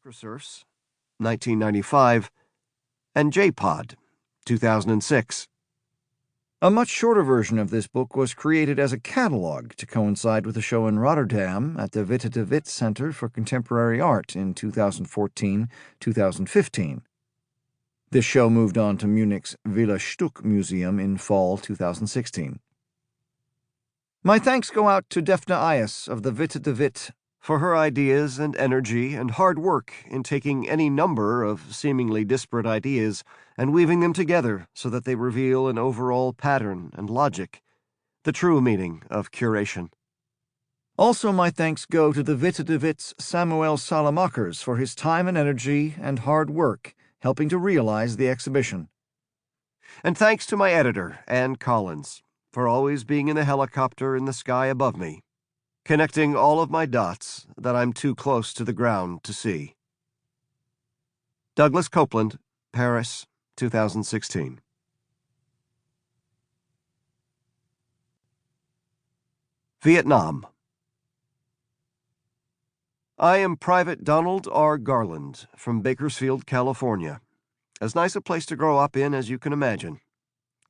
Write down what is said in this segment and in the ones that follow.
Microsurfs, 1995, and JPod, 2006. A much shorter version of this book was created as a catalog to coincide with a show in Rotterdam at the Witte de Wit Center for Contemporary Art in 2014-2015. This show moved on to Munich's Villa Stuck Museum in fall 2016. My thanks go out to Defne Ayes of the Witte de Wit for her ideas and energy and hard work in taking any number of seemingly disparate ideas and weaving them together so that they reveal an overall pattern and logic, the true meaning of curation. Also, my thanks go to the Witte de Wit's Samuel Salamakers for his time and energy and hard work helping to realize the exhibition. And thanks to my editor, Anne Collins, for always being in the helicopter in the sky above me, connecting all of my dots that I'm too close to the ground to see. Douglas Coupland, Paris, 2016. Vietnam. I am Private Donald R. Garland from Bakersfield, California. As nice a place to grow up in as you can imagine.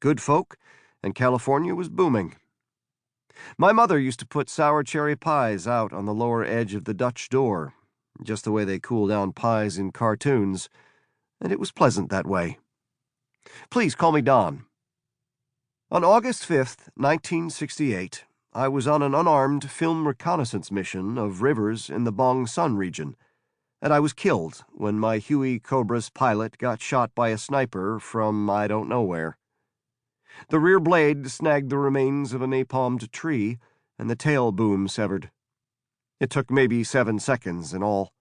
Good folk, and California was booming. My mother used to put sour cherry pies out on the lower edge of the Dutch door, just the way they cool down pies in cartoons, and it was pleasant that way. Please call me Don. On August 5th, 1968, I was on an unarmed film reconnaissance mission of rivers in the Bong Sun region, and I was killed when my Huey Cobra's pilot got shot by a sniper from I don't know where. The rear blade snagged the remains of a napalmed tree, and the tail boom severed. It took maybe 7 seconds in all.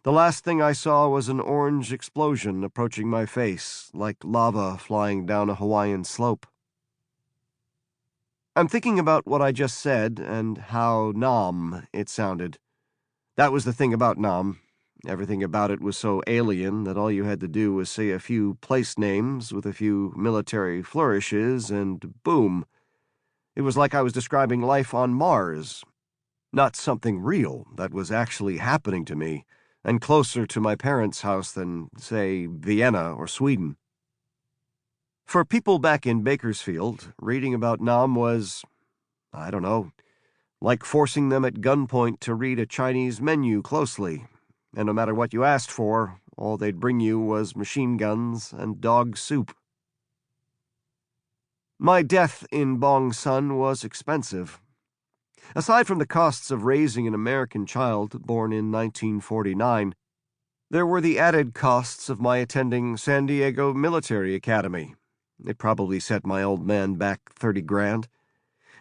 The last thing I saw was an orange explosion approaching my face, like lava flying down a Hawaiian slope. I'm thinking about what I just said and how Nam it sounded. That was the thing about Nam. Everything about it was so alien that all you had to do was say a few place names with a few military flourishes, and boom. It was like I was describing life on Mars, not something real that was actually happening to me, and closer to my parents' house than, say, Vienna or Sweden. For people back in Bakersfield, reading about Nam was, I don't know, like forcing them at gunpoint to read a Chinese menu closely. And no matter what you asked for, all they'd bring you was machine guns and dog soup. My death in Bong Sun was expensive. Aside from the costs of raising an American child born in 1949, there were the added costs of my attending San Diego Military Academy. It probably set my old man back 30 grand.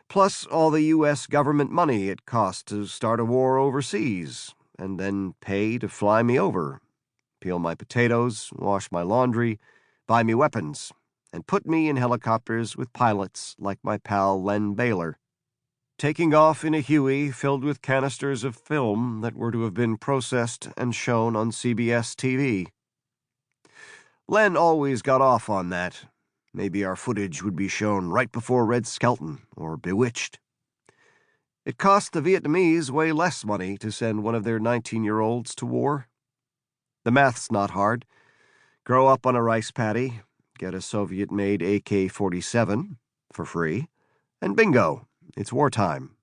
Plus all the U.S. government money it cost to start a war overseas, and then pay to fly me over, peel my potatoes, wash my laundry, buy me weapons, and put me in helicopters with pilots like my pal Len Baylor, taking off in a Huey filled with canisters of film that were to have been processed and shown on CBS TV. Len always got off on that. Maybe our footage would be shown right before Red Skelton or Bewitched. It cost the Vietnamese way less money to send one of their 19-year-olds to war. The math's not hard. Grow up on a rice paddy, get a Soviet-made AK-47 for free, and bingo, it's wartime.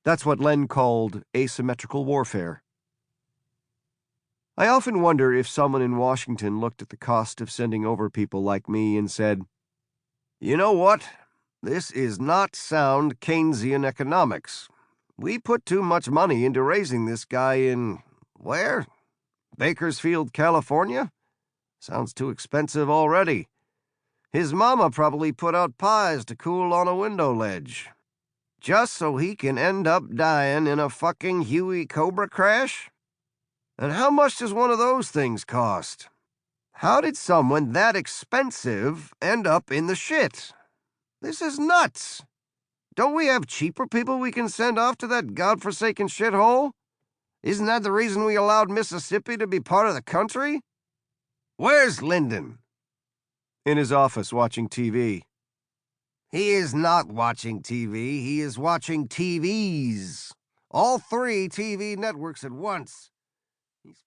That's what Len called asymmetrical warfare. I often wonder if someone in Washington looked at the cost of sending over people like me and said, "You know what? This is not sound Keynesian economics. We put too much money into raising this guy in, where? Bakersfield, California? Sounds too expensive already. His mama probably put out pies to cool on a window ledge. Just so he can end up dying in a fucking Huey Cobra crash? And how much does one of those things cost? How did someone that expensive end up in the shit? This is nuts. Don't we have cheaper people we can send off to that godforsaken shithole? Isn't that the reason we allowed Mississippi to be part of the country? Where's Lyndon?" In his office watching TV. He is not watching TV. He is watching TVs. All 3 TV networks at once. He's